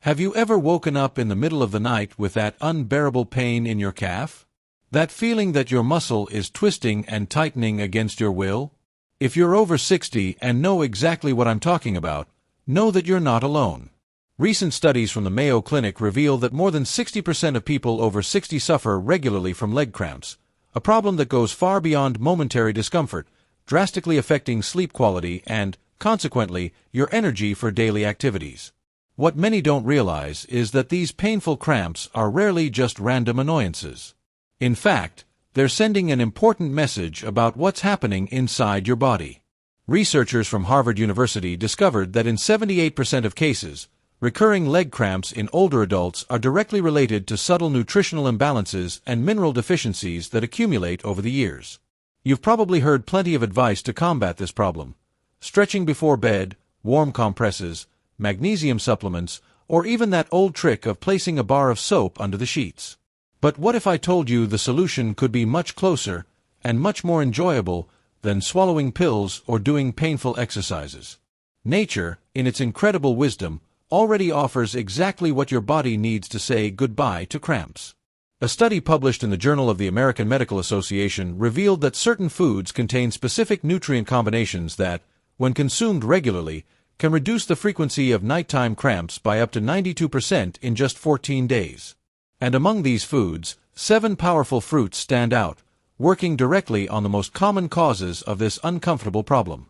Have you ever woken up in the middle of the night with that unbearable pain in your calf? That feeling that your muscle is twisting and tightening against your will? If you're over 60 and know exactly what I'm talking about, know that you're not alone. Recent studies from the Mayo Clinic reveal that more than 60% of people over 60 suffer regularly from leg cramps, a problem that goes far beyond momentary discomfort, drastically affecting sleep quality and, consequently, your energy for daily activities. What many don't realize is that these painful cramps are rarely just random annoyances. In fact, they're sending an important message about what's happening inside your body. Researchers from Harvard University discovered that in 78% of cases, recurring leg cramps in older adults are directly related to subtle nutritional imbalances and mineral deficiencies that accumulate over the years. You've probably heard plenty of advice to combat this problem: stretching before bed, warm compresses, magnesium supplements, or even that old trick of placing a bar of soap under the sheets. But what if I told you the solution could be much closer and much more enjoyable than swallowing pills or doing painful exercises? Nature, in its incredible wisdom, already offers exactly what your body needs to say goodbye to cramps. A study published in the Journal of the American Medical Association revealed that certain foods contain specific nutrient combinations that, when consumed regularly, can reduce the frequency of nighttime cramps by up to 92% in just 14 days. And among these foods, 7 powerful fruits stand out, working directly on the most common causes of this uncomfortable problem.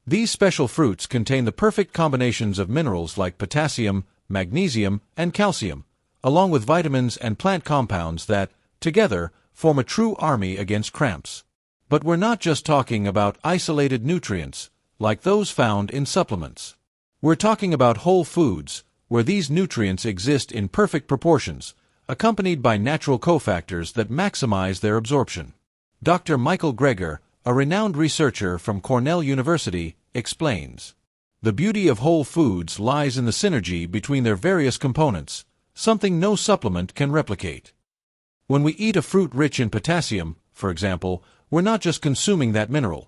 These special fruits contain the perfect combinations of minerals like potassium, magnesium, and calcium, along with vitamins and plant compounds that, together, form a true army against cramps. But we're not just talking about isolated nutrients, like those found in supplements. We're talking about whole foods, where these nutrients exist in perfect proportions, accompanied by natural cofactors that maximize their absorption. Dr. Michael Greger, a renowned researcher from Cornell University, explains. The beauty of whole foods lies in the synergy between their various components, something no supplement can replicate. When we eat a fruit rich in potassium, for example, we're not just consuming that mineral.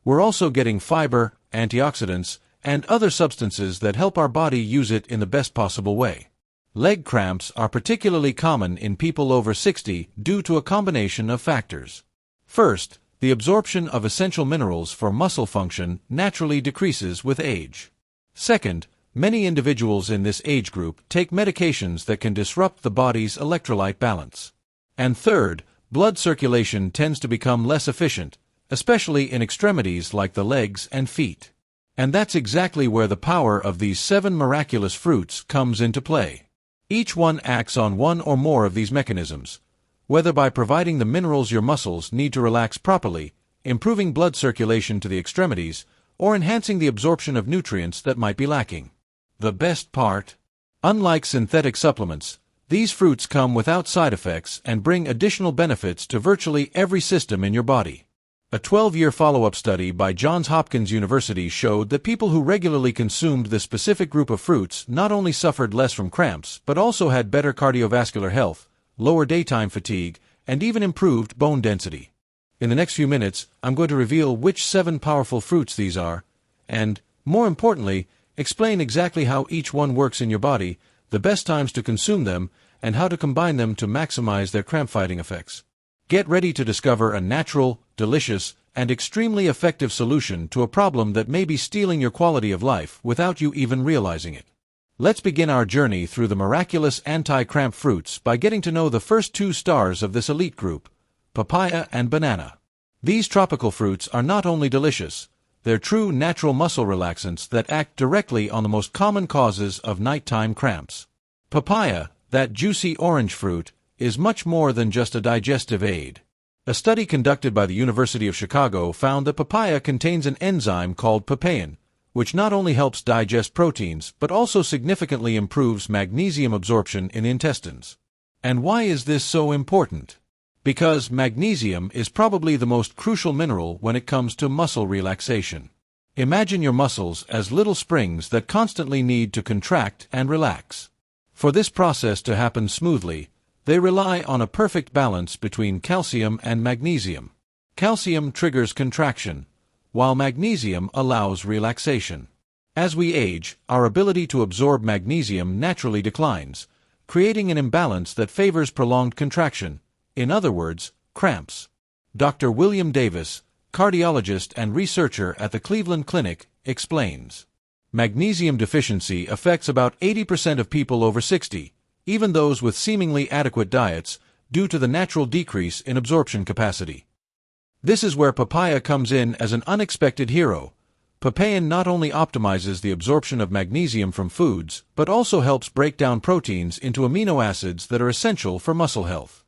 We're also getting fiber, antioxidants, and other substances that help our body use it in the best possible way. Leg cramps are particularly common in people over 60 due to a combination of factors. First, the absorption of essential minerals for muscle function naturally decreases with age. Second, many individuals in this age group take medications that can disrupt the body's electrolyte balance. And third, blood circulation tends to become less efficient, especially in extremities like the legs and feet. And that's exactly where the power of these 7 miraculous fruits comes into play. Each one acts on one or more of these mechanisms, whether by providing the minerals your muscles need to relax properly, improving blood circulation to the extremities, or enhancing the absorption of nutrients that might be lacking. The best part? Unlike synthetic supplements, these fruits come without side effects and bring additional benefits to virtually every system in your body. A 12-year follow-up study by Johns Hopkins University showed that people who regularly consumed this specific group of fruits not only suffered less from cramps, but also had better cardiovascular health, lower daytime fatigue, and even improved bone density. In the next few minutes, I'm going to reveal which 7 powerful fruits these are, and, more importantly, explain exactly how each one works in your body, the best times to consume them, and how to combine them to maximize their cramp-fighting effects. Get ready to discover a natural, delicious, and extremely effective solution to a problem that may be stealing your quality of life without you even realizing it. Let's begin our journey through the miraculous anti-cramp fruits by getting to know the first 2 stars of this elite group, papaya and banana. These tropical fruits are not only delicious, they're true natural muscle relaxants that act directly on the most common causes of nighttime cramps. Papaya, that juicy orange fruit, is much more than just a digestive aid. A study conducted by the University of Chicago found that papaya contains an enzyme called papain, which not only helps digest proteins but also significantly improves magnesium absorption in the intestines. And why is this so important? Because magnesium is probably the most crucial mineral when it comes to muscle relaxation. Imagine your muscles as little springs that constantly need to contract and relax. For this process to happen smoothly, they rely on a perfect balance between calcium and magnesium. Calcium triggers contraction, while magnesium allows relaxation. As we age, our ability to absorb magnesium naturally declines, creating an imbalance that favors prolonged contraction, in other words, cramps. Dr. William Davis, cardiologist and researcher at the Cleveland Clinic, explains. Magnesium deficiency affects about 80% of people over 60, even those with seemingly adequate diets, due to the natural decrease in absorption capacity. This is where papaya comes in as an unexpected hero. Papain not only optimizes the absorption of magnesium from foods, but also helps break down proteins into amino acids that are essential for muscle health.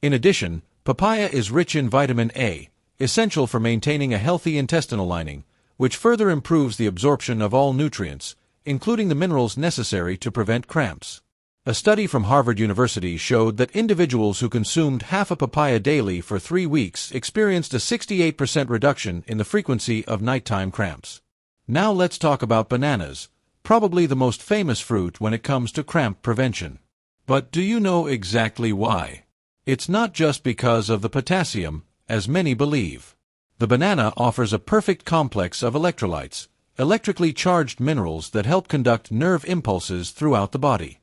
In addition, papaya is rich in vitamin A, essential for maintaining a healthy intestinal lining, which further improves the absorption of all nutrients, including the minerals necessary to prevent cramps. A study from Harvard University showed that individuals who consumed half a papaya daily for 3 weeks experienced a 68% reduction in the frequency of nighttime cramps. Now let's talk about bananas, probably the most famous fruit when it comes to cramp prevention. But do you know exactly why? It's not just because of the potassium, as many believe. The banana offers a perfect complex of electrolytes, electrically charged minerals that help conduct nerve impulses throughout the body.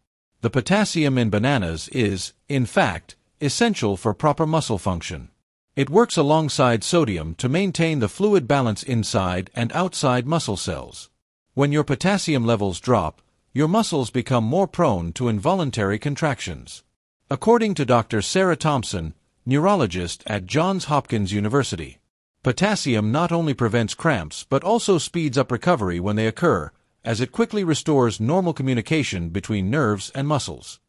The potassium in bananas is, in fact, essential for proper muscle function. It works alongside sodium to maintain the fluid balance inside and outside muscle cells. When your potassium levels drop, your muscles become more prone to involuntary contractions. According to Dr. Sarah Thompson, neurologist at Johns Hopkins University, potassium not only prevents cramps but also speeds up recovery when they occur, as it quickly restores normal communication between nerves and muscles.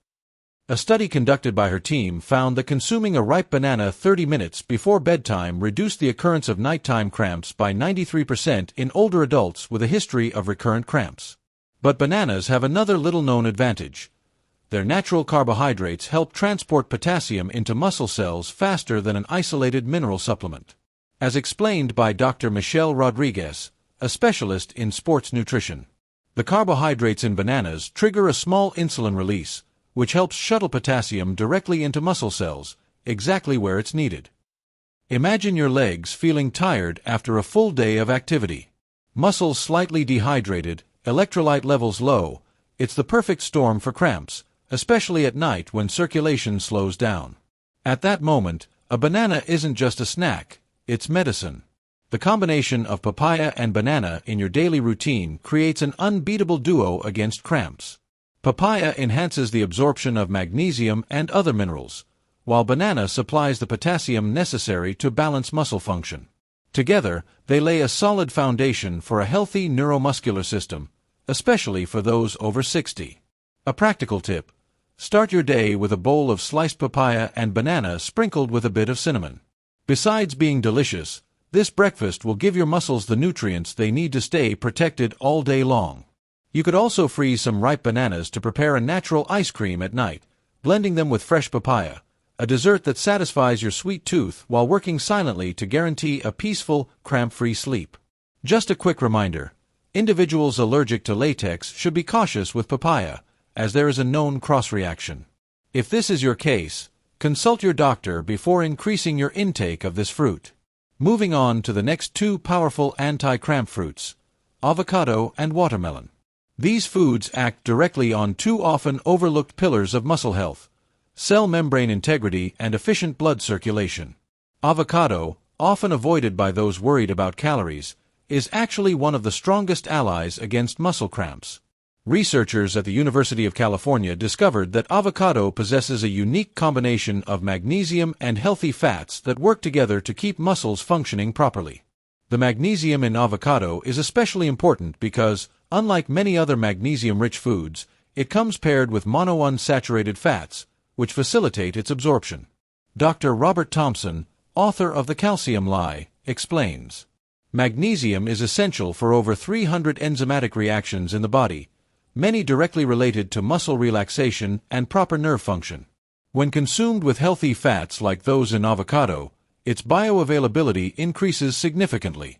A study conducted by her team found that consuming a ripe banana 30 minutes before bedtime reduced the occurrence of nighttime cramps by 93% in older adults with a history of recurrent cramps. But bananas have another little-known advantage. Their natural carbohydrates help transport potassium into muscle cells faster than an isolated mineral supplement. As explained by Dr. Michelle Rodriguez, a specialist in sports nutrition, the carbohydrates in bananas trigger a small insulin release, which helps shuttle potassium directly into muscle cells, exactly where it's needed. Imagine your legs feeling tired after a full day of activity. Muscles slightly dehydrated, electrolyte levels low. It's the perfect storm for cramps, especially at night when circulation slows down. At that moment, a banana isn't just a snack, it's medicine. The combination of papaya and banana in your daily routine creates an unbeatable duo against cramps. Papaya enhances the absorption of magnesium and other minerals, while banana supplies the potassium necessary to balance muscle function. Together, they lay a solid foundation for a healthy neuromuscular system, especially for those over 60. A practical tip: start your day with a bowl of sliced papaya and banana sprinkled with a bit of cinnamon. Besides being delicious, this breakfast will give your muscles the nutrients they need to stay protected all day long. You could also freeze some ripe bananas to prepare a natural ice cream at night, blending them with fresh papaya, a dessert that satisfies your sweet tooth while working silently to guarantee a peaceful, cramp-free sleep. Just a quick reminder: individuals allergic to latex should be cautious with papaya, as there is a known cross-reaction. If this is your case, consult your doctor before increasing your intake of this fruit. Moving on to the next two powerful anti-cramp fruits, avocado and watermelon. These foods act directly on two often overlooked pillars of muscle health: cell membrane integrity and efficient blood circulation. Avocado, often avoided by those worried about calories, is actually one of the strongest allies against muscle cramps. Researchers at the University of California discovered that avocado possesses a unique combination of magnesium and healthy fats that work together to keep muscles functioning properly. The magnesium in avocado is especially important because, unlike many other magnesium-rich foods, it comes paired with monounsaturated fats, which facilitate its absorption. Dr. Robert Thompson, author of The Calcium Lie, explains, magnesium is essential for over 300 enzymatic reactions in the body, many directly related to muscle relaxation and proper nerve function. When consumed with healthy fats like those in avocado, its bioavailability increases significantly.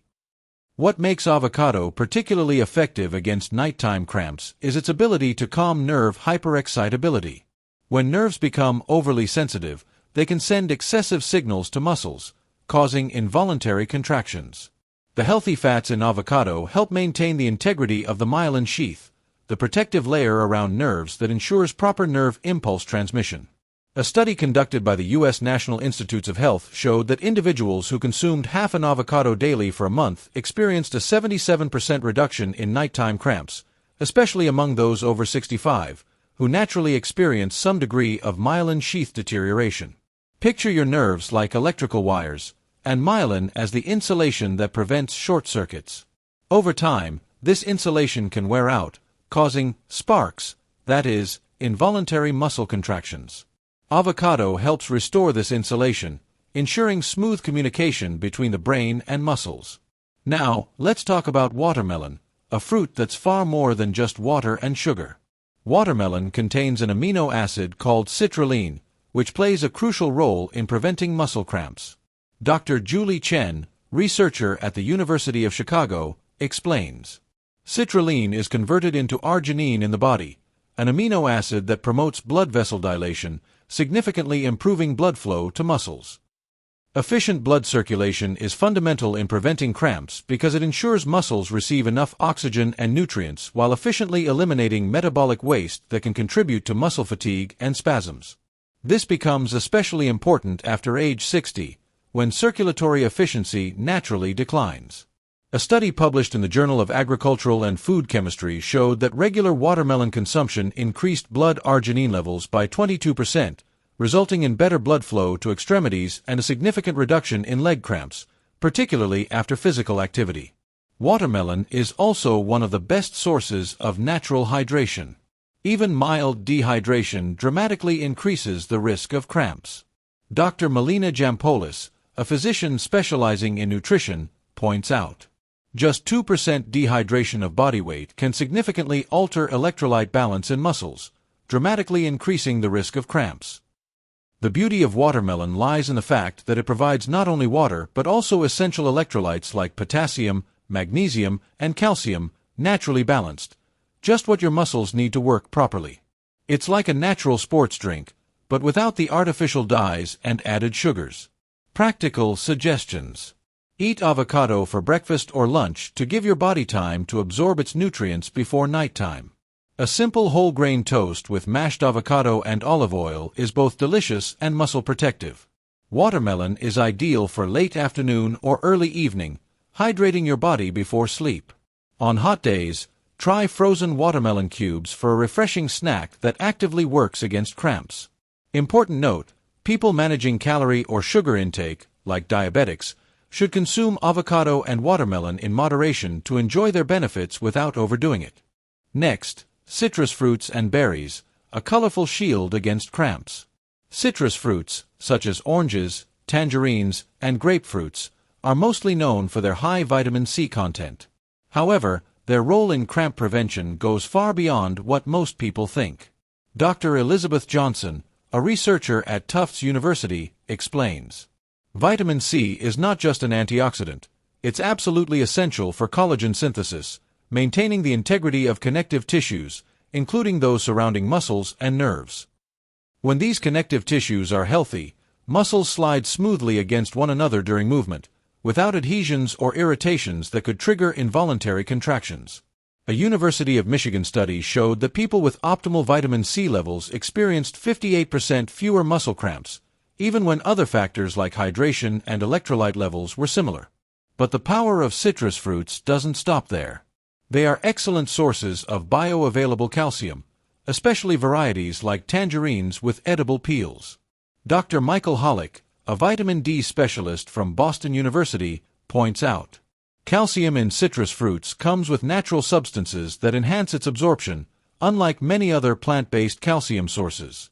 What makes avocado particularly effective against nighttime cramps is its ability to calm nerve hyperexcitability. When nerves become overly sensitive, they can send excessive signals to muscles, causing involuntary contractions. The healthy fats in avocado help maintain the integrity of the myelin sheath, the protective layer around nerves that ensures proper nerve impulse transmission. A study conducted by the U.S. National Institutes of Health showed that individuals who consumed half an avocado daily for a month experienced a 77% reduction in nighttime cramps, especially among those over 65, who naturally experience some degree of myelin sheath deterioration. Picture your nerves like electrical wires, and myelin as the insulation that prevents short circuits. Over time, this insulation can wear out, causing sparks, that is, involuntary muscle contractions. Avocado helps restore this insulation, ensuring smooth communication between the brain and muscles. Now, let's talk about watermelon, a fruit that's far more than just water and sugar. Watermelon contains an amino acid called citrulline, which plays a crucial role in preventing muscle cramps. Dr. Julie Chen, researcher at the University of Chicago, explains. Citrulline is converted into arginine in the body, an amino acid that promotes blood vessel dilation, significantly improving blood flow to muscles. Efficient blood circulation is fundamental in preventing cramps because it ensures muscles receive enough oxygen and nutrients while efficiently eliminating metabolic waste that can contribute to muscle fatigue and spasms. This becomes especially important after age 60, when circulatory efficiency naturally declines. A study published in the Journal of Agricultural and Food Chemistry showed that regular watermelon consumption increased blood arginine levels by 22%, resulting in better blood flow to extremities and a significant reduction in leg cramps, particularly after physical activity. Watermelon is also one of the best sources of natural hydration. Even mild dehydration dramatically increases the risk of cramps. Dr. Melina Jampolis, a physician specializing in nutrition, points out. Just 2% dehydration of body weight can significantly alter electrolyte balance in muscles, dramatically increasing the risk of cramps. The beauty of watermelon lies in the fact that it provides not only water but also essential electrolytes like potassium, magnesium, and calcium, naturally balanced, just what your muscles need to work properly. It's like a natural sports drink, but without the artificial dyes and added sugars. Practical suggestions. Eat avocado for breakfast or lunch to give your body time to absorb its nutrients before nighttime. A simple whole grain toast with mashed avocado and olive oil is both delicious and muscle protective. Watermelon is ideal for late afternoon or early evening, hydrating your body before sleep. On hot days, try frozen watermelon cubes for a refreshing snack that actively works against cramps. Important note, people managing calorie or sugar intake, like diabetics, should consume avocado and watermelon in moderation to enjoy their benefits without overdoing it. Next, citrus fruits and berries, a colorful shield against cramps. Citrus fruits, such as oranges, tangerines, and grapefruits, are mostly known for their high vitamin C content. However, their role in cramp prevention goes far beyond what most people think. Dr. Elizabeth Johnson, a researcher at Tufts University, explains. Vitamin C is not just an antioxidant, it's absolutely essential for collagen synthesis, maintaining the integrity of connective tissues, including those surrounding muscles and nerves. When these connective tissues are healthy, muscles slide smoothly against one another during movement, without adhesions or irritations that could trigger involuntary contractions. A University of Michigan study showed that people with optimal vitamin C levels experienced 58% fewer muscle cramps, even when other factors like hydration and electrolyte levels were similar. But the power of citrus fruits doesn't stop there. They are excellent sources of bioavailable calcium, especially varieties like tangerines with edible peels. Dr. Michael Hollick, a vitamin D specialist from Boston University, points out. Calcium in citrus fruits comes with natural substances that enhance its absorption, unlike many other plant-based calcium sources.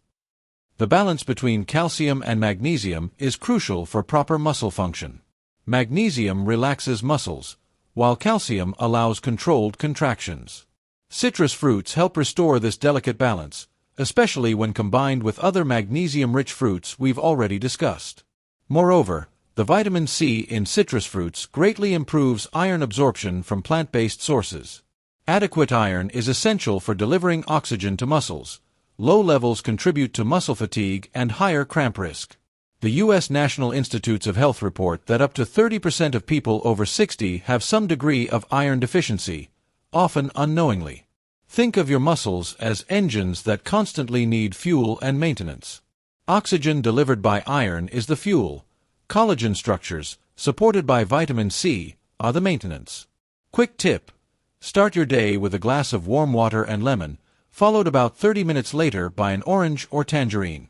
The balance between calcium and magnesium is crucial for proper muscle function. Magnesium relaxes muscles, while calcium allows controlled contractions. Citrus fruits help restore this delicate balance, especially when combined with other magnesium-rich fruits we've already discussed. Moreover, the vitamin C in citrus fruits greatly improves iron absorption from plant-based sources. Adequate iron is essential for delivering oxygen to muscles. Low levels contribute to muscle fatigue and higher cramp risk. The U.S. National Institutes of Health report that up to 30% of people over 60 have some degree of iron deficiency, often unknowingly. Think of your muscles as engines that constantly need fuel and maintenance. Oxygen delivered by iron is the fuel. Collagen structures, supported by vitamin C, are the maintenance. Quick tip: start your day with a glass of warm water and lemon, followed about 30 minutes later by an orange or tangerine.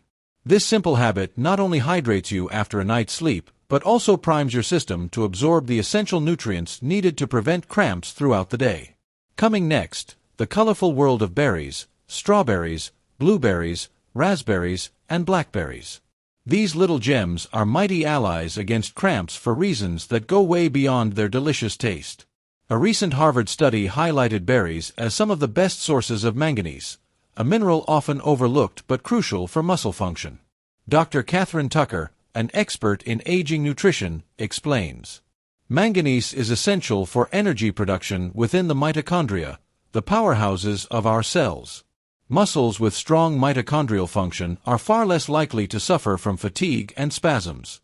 This simple habit not only hydrates you after a night's sleep, but also primes your system to absorb the essential nutrients needed to prevent cramps throughout the day. Coming next, the colorful world of berries: strawberries, blueberries, raspberries, and blackberries. These little gems are mighty allies against cramps for reasons that go way beyond their delicious taste. A recent Harvard study highlighted berries as some of the best sources of manganese, a mineral often overlooked but crucial for muscle function. Dr. Catherine Tucker, an expert in aging nutrition, explains. Manganese is essential for energy production within the mitochondria, the powerhouses of our cells. Muscles with strong mitochondrial function are far less likely to suffer from fatigue and spasms.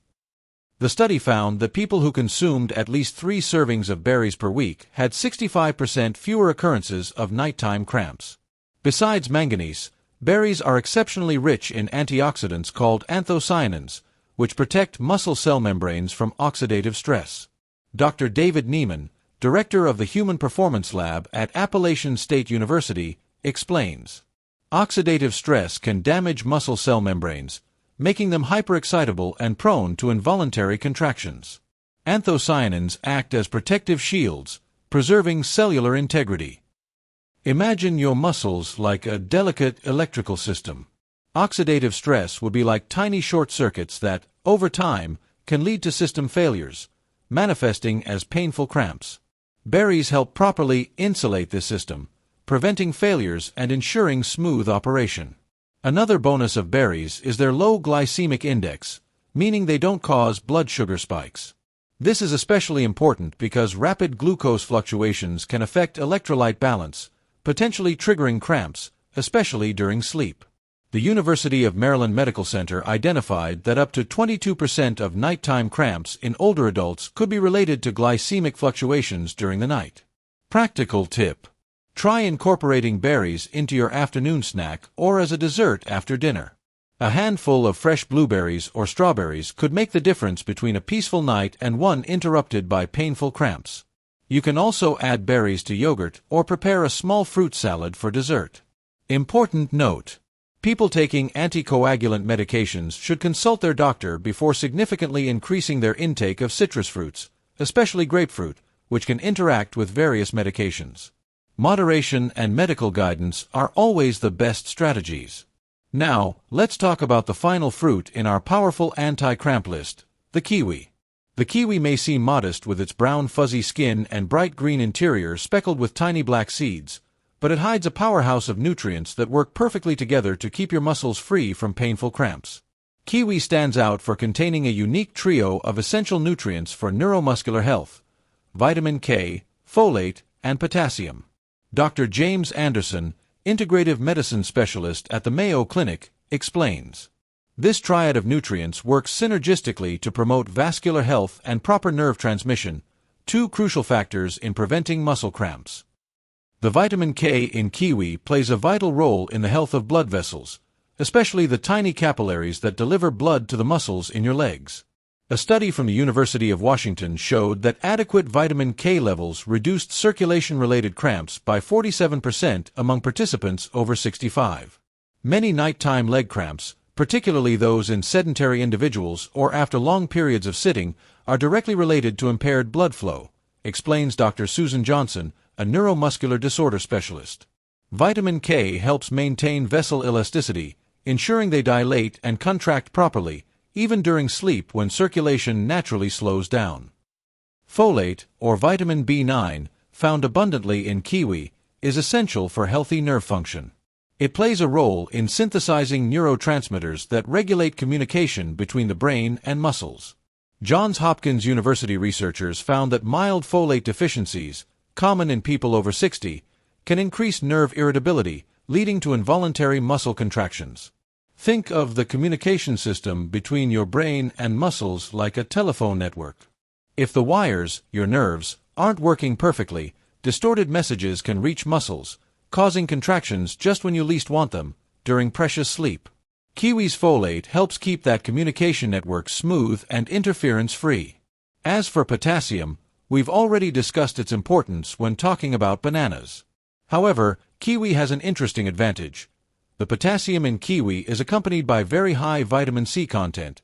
The study found that people who consumed at least 3 servings of berries per week had 65% fewer occurrences of nighttime cramps. Besides manganese, berries are exceptionally rich in antioxidants called anthocyanins, which protect muscle cell membranes from oxidative stress. Dr. David Neiman, director of the Human Performance Lab at Appalachian State University, explains. Oxidative stress can damage muscle cell membranes, making them hyperexcitable and prone to involuntary contractions. Anthocyanins act as protective shields, preserving cellular integrity. Imagine your muscles like a delicate electrical system. Oxidative stress would be like tiny short circuits that, over time, can lead to system failures, manifesting as painful cramps. Berries help properly insulate this system, preventing failures and ensuring smooth operation. Another bonus of berries is their low glycemic index, meaning they don't cause blood sugar spikes. This is especially important because rapid glucose fluctuations can affect electrolyte balance, potentially triggering cramps, especially during sleep. The University of Maryland Medical Center identified that up to 22% of nighttime cramps in older adults could be related to glycemic fluctuations during the night. Practical tip: try incorporating berries into your afternoon snack or as a dessert after dinner. A handful of fresh blueberries or strawberries could make the difference between a peaceful night and one interrupted by painful cramps. You can also add berries to yogurt or prepare a small fruit salad for dessert. Important note: people taking anticoagulant medications should consult their doctor before significantly increasing their intake of citrus fruits, especially grapefruit, which can interact with various medications. Moderation and medical guidance are always the best strategies. Now, let's talk about the final fruit in our powerful anti-cramp list, the kiwi. The kiwi may seem modest with its brown fuzzy skin and bright green interior speckled with tiny black seeds, but it hides a powerhouse of nutrients that work perfectly together to keep your muscles free from painful cramps. Kiwi stands out for containing a unique trio of essential nutrients for neuromuscular health: vitamin K, folate, and potassium. Dr. James Anderson, integrative medicine specialist at the Mayo Clinic, explains. This triad of nutrients works synergistically to promote vascular health and proper nerve transmission, 2 crucial factors in preventing muscle cramps. The vitamin K in kiwi plays a vital role in the health of blood vessels, especially the tiny capillaries that deliver blood to the muscles in your legs. A study from the University of Washington showed that adequate vitamin K levels reduced circulation-related cramps by 47% among participants over 65. Many nighttime leg cramps, particularly those in sedentary individuals or after long periods of sitting, are directly related to impaired blood flow, explains Dr. Susan Johnson, a neuromuscular disorder specialist. Vitamin K helps maintain vessel elasticity, ensuring they dilate and contract properly, even during sleep when circulation naturally slows down. Folate, or vitamin B9, found abundantly in kiwi, is essential for healthy nerve function. It plays a role in synthesizing neurotransmitters that regulate communication between the brain and muscles. Johns Hopkins University researchers found that mild folate deficiencies, common in people over 60, can increase nerve irritability, leading to involuntary muscle contractions. Think of the communication system between your brain and muscles like a telephone network. If the wires, your nerves, aren't working perfectly, distorted messages can reach muscles, causing contractions just when you least want them, during precious sleep. Kiwi's folate helps keep that communication network smooth and interference-free. As for potassium, we've already discussed its importance when talking about bananas. However, kiwi has an interesting advantage. The potassium in kiwi is accompanied by very high vitamin C content.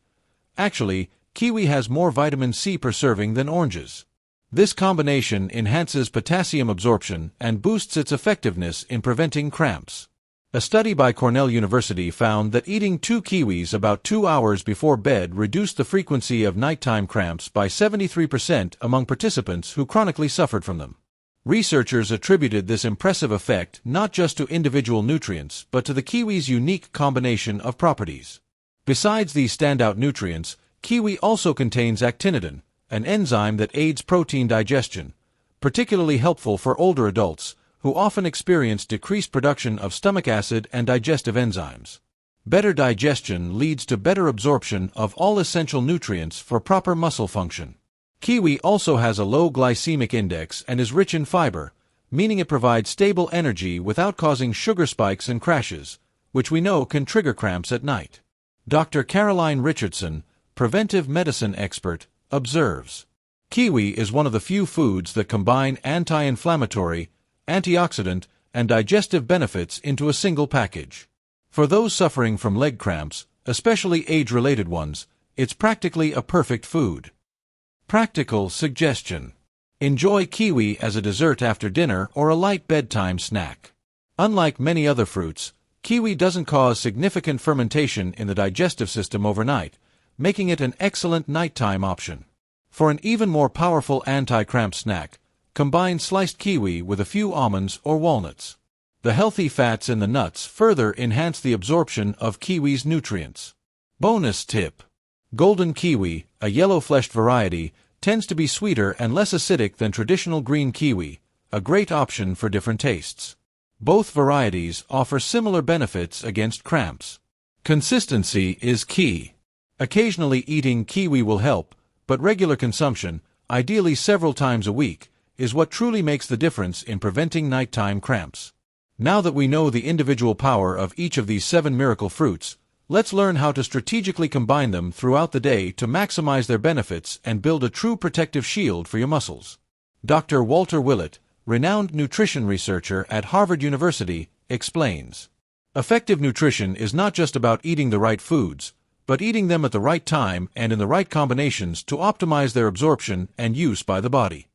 Actually, kiwi has more vitamin C per serving than oranges. This combination enhances potassium absorption and boosts its effectiveness in preventing cramps. A study by Cornell University found that eating 2 kiwis about 2 hours before bed reduced the frequency of nighttime cramps by 73% among participants who chronically suffered from them. Researchers attributed this impressive effect not just to individual nutrients, but to the kiwi's unique combination of properties. Besides these standout nutrients, kiwi also contains actinidin, an enzyme that aids protein digestion, particularly helpful for older adults, who often experience decreased production of stomach acid and digestive enzymes. Better digestion leads to better absorption of all essential nutrients for proper muscle function. Kiwi also has a low glycemic index and is rich in fiber, meaning it provides stable energy without causing sugar spikes and crashes, which we know can trigger cramps at night. Dr. Caroline Richardson, preventive medicine expert, observes, kiwi is one of the few foods that combine anti-inflammatory, antioxidant, and digestive benefits into a single package. For those suffering from leg cramps, especially age-related ones, it's practically a perfect food. Practical suggestion. Enjoy kiwi as a dessert after dinner or a light bedtime snack. Unlike many other fruits, kiwi doesn't cause significant fermentation in the digestive system overnight, making it an excellent nighttime option. For an even more powerful anti-cramp snack, combine sliced kiwi with a few almonds or walnuts. The healthy fats in the nuts further enhance the absorption of kiwi's nutrients. Bonus tip. Golden kiwi, a yellow-fleshed variety, tends to be sweeter and less acidic than traditional green kiwi, a great option for different tastes. Both varieties offer similar benefits against cramps. Consistency is key. Occasionally eating kiwi will help, but regular consumption, ideally several times a week, is what truly makes the difference in preventing nighttime cramps. Now that we know the individual power of each of these 7 miracle fruits, let's learn how to strategically combine them throughout the day to maximize their benefits and build a true protective shield for your muscles. Dr. Walter Willett, renowned nutrition researcher at Harvard University, explains, effective nutrition is not just about eating the right foods, but eating them at the right time and in the right combinations to optimize their absorption and use by the body.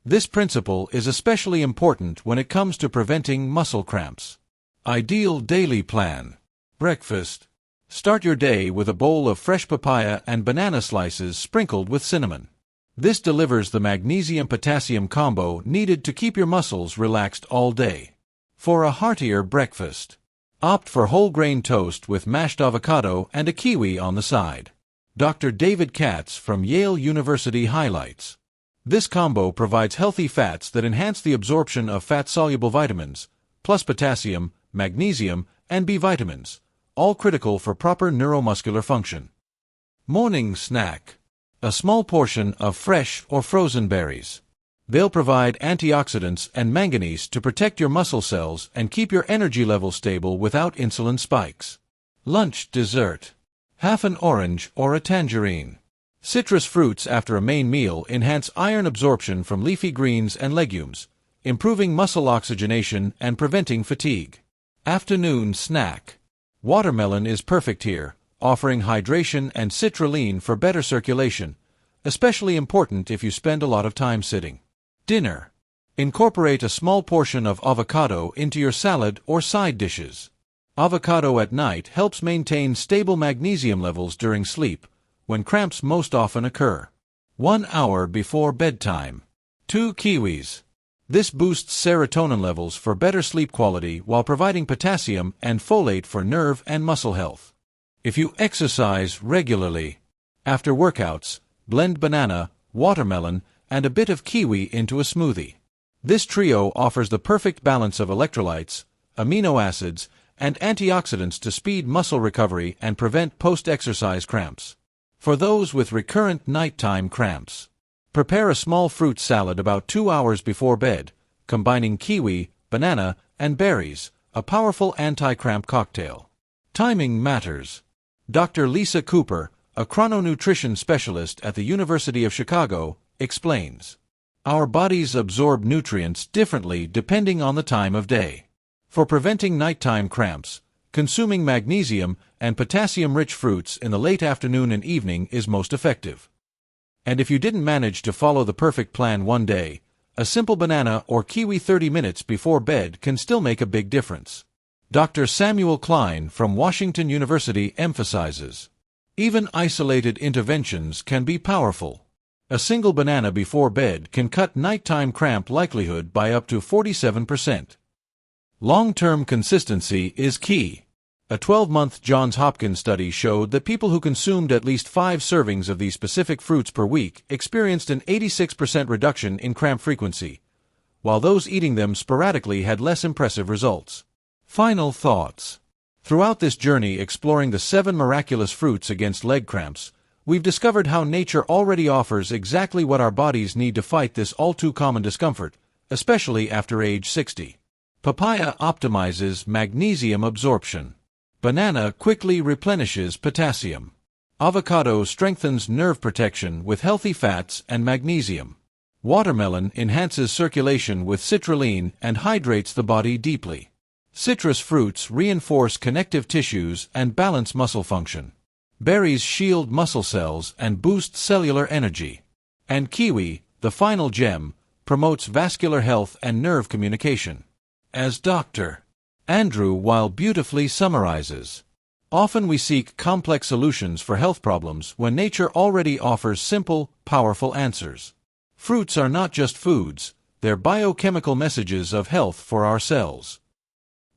This principle is especially important when it comes to preventing muscle cramps. Ideal daily plan. Breakfast. Start your day with a bowl of fresh papaya and banana slices sprinkled with cinnamon. This delivers the magnesium-potassium combo needed to keep your muscles relaxed all day. For a heartier breakfast, opt for whole grain toast with mashed avocado and a kiwi on the side. Dr. David Katz from Yale University highlights, this combo provides healthy fats that enhance the absorption of fat-soluble vitamins, plus potassium, magnesium, and B vitamins, all critical for proper neuromuscular function. Morning snack. A small portion of fresh or frozen berries. They'll provide antioxidants and manganese to protect your muscle cells and keep your energy level stable without insulin spikes. Lunch dessert. Half an orange or a tangerine. Citrus fruits after a main meal enhance iron absorption from leafy greens and legumes, improving muscle oxygenation and preventing fatigue. Afternoon snack. Watermelon is perfect here, offering hydration and citrulline for better circulation, especially important if you spend a lot of time sitting. Dinner. Incorporate a small portion of avocado into your salad or side dishes. Avocado at night helps maintain stable magnesium levels during sleep, when cramps most often occur. 1 hour before bedtime. 2 kiwis. This boosts serotonin levels for better sleep quality while providing potassium and folate for nerve and muscle health. If you exercise regularly, after workouts, blend banana, watermelon, and a bit of kiwi into a smoothie. This trio offers the perfect balance of electrolytes, amino acids, and antioxidants to speed muscle recovery and prevent post-exercise cramps. For those with recurrent nighttime cramps, prepare a small fruit salad about 2 hours before bed, combining kiwi, banana, and berries, a powerful anti-cramp cocktail. Timing matters. Dr. Lisa Cooper, a chrononutrition specialist at the University of Chicago, explains, "Our bodies absorb nutrients differently depending on the time of day. For preventing nighttime cramps, consuming magnesium and potassium-rich fruits in the late afternoon and evening is most effective. And if you didn't manage to follow the perfect plan one day, a simple banana or kiwi 30 minutes before bed can still make a big difference." Dr. Samuel Klein from Washington University emphasizes, "Even isolated interventions can be powerful. A single banana before bed can cut nighttime cramp likelihood by up to 47%. Long-term consistency is key. A 12-month Johns Hopkins study showed that people who consumed at least 5 servings of these specific fruits per week experienced an 86% reduction in cramp frequency, while those eating them sporadically had less impressive results." Final thoughts. Throughout this journey exploring the 7 miraculous fruits against leg cramps, we've discovered how nature already offers exactly what our bodies need to fight this all-too-common discomfort, especially after age 60. Papaya optimizes magnesium absorption. Banana quickly replenishes potassium. Avocado strengthens nerve protection with healthy fats and magnesium. Watermelon enhances circulation with citrulline and hydrates the body deeply. Citrus fruits reinforce connective tissues and balance muscle function. Berries shield muscle cells and boost cellular energy. And kiwi, the final gem, promotes vascular health and nerve communication. As Dr. Andrew Weil beautifully summarizes, "Often we seek complex solutions for health problems when nature already offers simple, powerful answers. Fruits are not just foods, they're biochemical messages of health for our cells.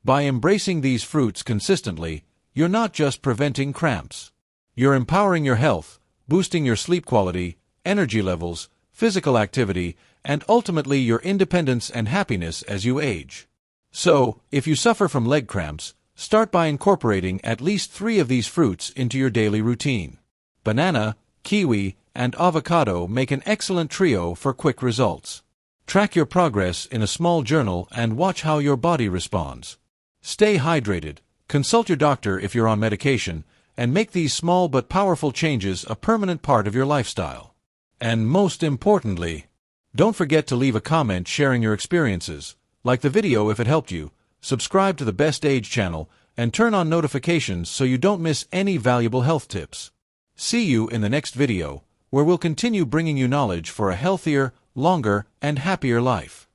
By embracing these fruits consistently, you're not just preventing cramps. You're empowering your health, boosting your sleep quality, energy levels, physical activity, and ultimately your independence and happiness as you age." So, if you suffer from leg cramps, start by incorporating at least 3 of these fruits into your daily routine. Banana, kiwi, and avocado make an excellent trio for quick results. Track your progress in a small journal and watch how your body responds. Stay hydrated, consult your doctor if you're on medication, and make these small but powerful changes a permanent part of your lifestyle. And most importantly, don't forget to leave a comment sharing your experiences. Like the video if it helped you, subscribe to the Best Age channel, and turn on notifications so you don't miss any valuable health tips. See you in the next video, where we'll continue bringing you knowledge for a healthier, longer, and happier life.